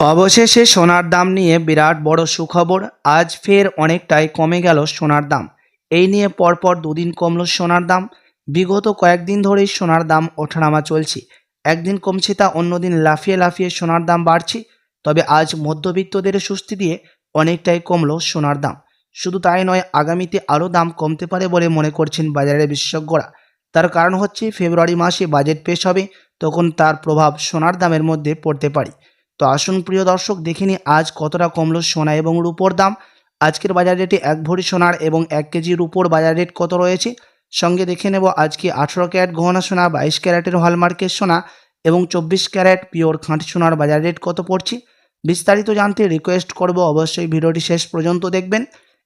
অবশেষে সোনার দাম নিয়ে বিরাট বড় সুখবর। আজ ফের অনেকটাই কমে গেল সোনার দাম। এই নিয়ে পরপর দুদিন কমলো সোনার দাম। বিগত কয়েকদিন ধরেই সোনার দাম ওঠানামা চলছে। একদিন কমছে তা অন্যদিন লাফিয়ে লাফিয়ে সোনার দাম বাড়ছে। তবে আজ মধ্যবিত্তদের স্বস্তি দিয়ে অনেকটাই কমলো সোনার দাম। শুধু তাই নয়, আগামীতে আরও দাম কমতে পারে বলে মনে করছেন বাজারের বিশেষজ্ঞরা। তার কারণ হচ্ছে ফেব্রুয়ারি মাসে বাজেট পেশ হবে, তখন তার প্রভাব সোনার দামের মধ্যে পড়তে পারে। তো আসুন প্রিয় দর্শক, দেখে নিই আজ কতটা কমলো সোনা এবং রূপোর দাম। আজকের বাজার রেটে 1 ভরি সোনার এবং 1 কেজি রূপোর বাজার রেট কত রয়েছে। সঙ্গে দেখে নেব আজকে 18 ক্যারেট গহনা সোনা, 22 ক্যারেটের হলমার্কের সোনা এবং 24 ক্যারেট পিওর খাঁটি সোনার বাজার রেট কত পড়ছে। বিস্তারিত জানতে রিকোয়েস্ট করব অবশ্যই ভিডিওটি শেষ পর্যন্ত দেখবেন,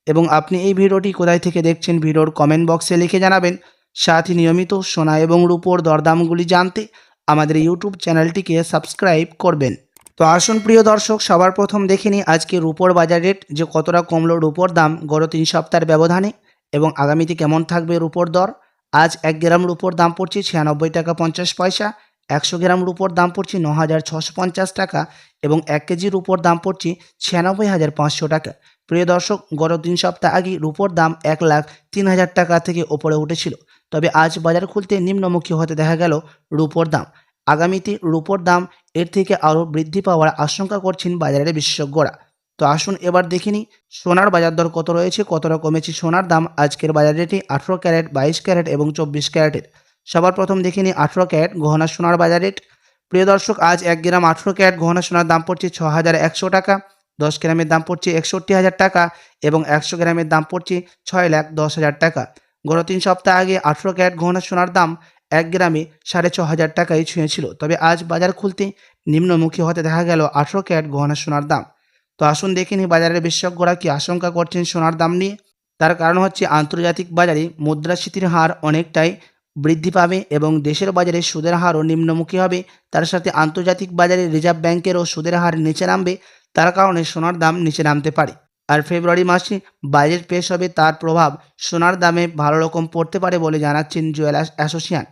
এবং আপনি এই ভিডিওটি কোথায় থেকে দেখছেন ভিডিওর কমেন্ট বক্সে লিখে জানাবেন। সাথে নিয়মিত সোনা এবং রূপোর দরদামগুলি জানতে আমাদের ইউটিউব চ্যানেলটিকে সাবস্ক্রাইব করবেন। তো আসুন প্রিয় দর্শক, সবার প্রথম দেখে নিই আজকে রূপোর বাজার রেট, যে কতটা কমলো রূপোর দাম গত 3 সপ্তাহের ব্যবধানে, এবং আগামীতে কেমন থাকবে রূপোর দর। আজ 1 গ্রাম রূপোর দাম পড়ছে 96 টাকা 50 পয়সা, 100 গ্রাম রূপোর দাম পড়ছে 9650 টাকা এবং 1 কেজি রূপোর দাম পড়ছে 96,500 টাকা। প্রিয় দর্শক, গত 3 সপ্তাহ আগে রূপোর দাম 1,03,000 টাকা থেকে ওপরে উঠেছিল। তবে আজ বাজার খুলতে নিম্নমুখী হতে দেখা গেল রূপোর দাম। আগামীতে রূপোর দাম এর থেকে আরও বৃদ্ধি পাওয়ার আশঙ্কা করছেন বাজারের বিশেষজ্ঞরা। তো আসুন এবার দেখে নিই সোনার বাজার দর কত রয়েছে, কতটা কমেছে সোনার দাম আজকের বাজার রেটে 18 ক্যারেট, 22 ক্যারেট এবং 24 ক্যারেটের। সবার প্রথম দেখে নিই 18 ক্যারেট গহনা সোনার বাজার রেট। প্রিয় দর্শক, আজ 1 গ্রাম 18 ক্যারেট গহনা সোনার দাম পড়ছে 6,100 টাকা, 10 গ্রামের দাম পড়ছে 61,000 টাকা এবং 100 গ্রামের দাম পড়ছে 6,10,000 টাকা। গত 3 সপ্তাহ আগে 18 ক্যারেট গহনা সোনার দাম 1 গ্রামে 6,500 টাকায় ছুঁয়েছিল। তবে আজ বাজার খুলতে নিম্নমুখী হতে দেখা গেল 18 ক্যারেট গহনা সোনার দাম। তো আসুন দেখে নিই বাজারের বিশেষজ্ঞরা কি আশঙ্কা করছেন সোনার দাম নিয়ে। তার কারণ হচ্ছে আন্তর্জাতিক বাজারে মুদ্রাস্ফীতির হার অনেকটাই বৃদ্ধি পাবে এবং দেশের বাজারে সুদের হারও নিম্নমুখী হবে। তার সাথে আন্তর্জাতিক বাজারে রিজার্ভ ব্যাংকেরও সুদের হার নিচে নামবে। তার কারণে সোনার দাম নিচে নামতে পারে। আর ফেব্রুয়ারি মাসে বাজেট পেশ হবে, তার প্রভাব সোনার দামে ভালো রকম পড়তে পারে বলে জানাচ্ছেন জুয়েলার্স অ্যাসোসিয়েশন।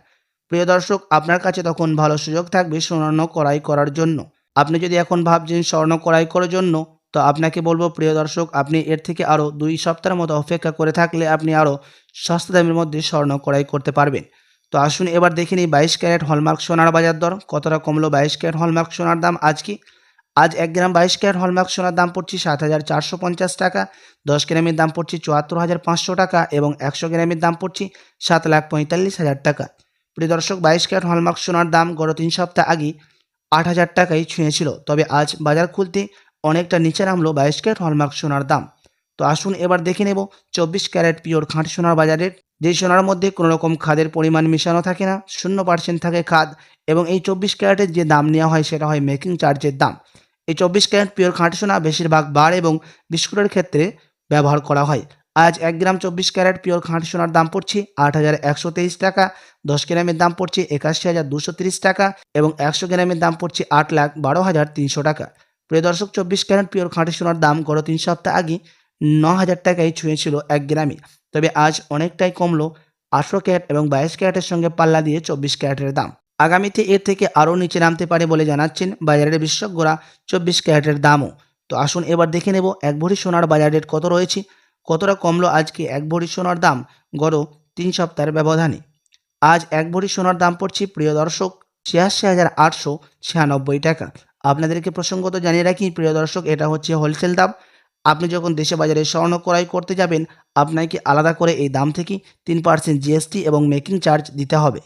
প্রিয় দর্শক, আপনার কাছে তখন ভালো সুযোগ থাকবে স্বর্ণ ক্রয় করার জন্য। আপনি যদি এখন ভাবছেন স্বর্ণ ক্রয় করার জন্য, তো আপনাকে বলবো প্রিয় দর্শক, আপনি এর থেকে আরও 2 সপ্তাহের মতো অপেক্ষা করে থাকলে আপনি আরও সস্তা দামের মধ্যে স্বর্ণ ক্রয় করতে পারবেন। তো আসুন এবার দেখে নিই 22 ক্যারেট হলমার্ক সোনার বাজার দর কতটা কমলো। 22 ক্যারেট হলমার্ক সোনার দাম আজ 1 গ্রাম 22 ক্যারেট হলমার্ক সোনার দাম পড়ছে 7,450 টাকা, 10 গ্রামের দাম পড়ছে 74,500 টাকা এবং 100 গ্রামের দাম পড়ছে 7,45,000 টাকা। প্রিয় দর্শক, 22 ক্যারেট হলমার্ক সোনার দাম গত 3 সপ্তাহ আগে 8,000 টাকায় ছুঁয়েছিল। তবে আজ বাজার খুলতে অনেকটা নিচে নামলো 22 ক্যারেট হলমার্ক সোনার দাম। তো আসুন এবার দেখে নেব 24 ক্যারেট পিওর খাঁটি সোনার বাজার রেট। যেই সোনার মধ্যে কোনো রকম খাদের পরিমাণ মেশানো থাকে না, 0% থাকে খাদ, এবং এই 24 ক্যারেটের যে দাম নেওয়া হয় সেটা হয় মেকিং চার্জের দাম। এই 24 ক্যারেট পিওর খাঁটি সোনা বেশিরভাগ বার এবং বিস্কুটের ক্ষেত্রে ব্যবহার করা হয়। আজ 1 গ্রাম 24 ক্যারেট পিওর খাঁটি সোনার দাম পড়ছে 8,123 টাকা, 10 গ্রামের দাম পড়ছে 81,230 টাকা এবং 100 গ্রামের দাম পড়ছে 8,12,300 টাকা। প্রিয় দর্শক, 24 ক্যারেট পিওর খাঁটি সোনার দাম গত 3 সপ্তাহ আগে 9,000 টাকায় ছুঁয়েছিল 1 গ্রামে। তবে আজ অনেকটাই কমলো 18 ক্যারেট এবং 22 ক্যারেটের সঙ্গে পাল্লা দিয়ে 24 ক্যারেটের দাম। আগামীতে এর থেকে আরও নিচে নামতে পারে বলে জানাচ্ছেন বাজারের বিশেষজ্ঞরা 24 ক্যারেটের দামও। তো আসুন এবার দেখে নেব 1 ভরি সোনার বাজার রেট কত রয়েছে, কতটা কমলো আজকে 1 ভরি সোনার দাম গত 3 সপ্তাহের ব্যবধানে। আজ 1 ভরি সোনার দাম পড়ছে প্রিয় দর্শক 86,896 টাকা। আপনাদেরকে প্রসঙ্গত জানিয়ে রাখি প্রিয় দর্শক, এটা হচ্ছে হোলসেল দাম। আপনি যখন দেশে বাজারে স্বর্ণ ক্রয় করতে যাবেন, আপনাকে আলাদা করে এই দাম থেকে 3% জিএসটি এবং মেকিং চার্জ দিতে হবে।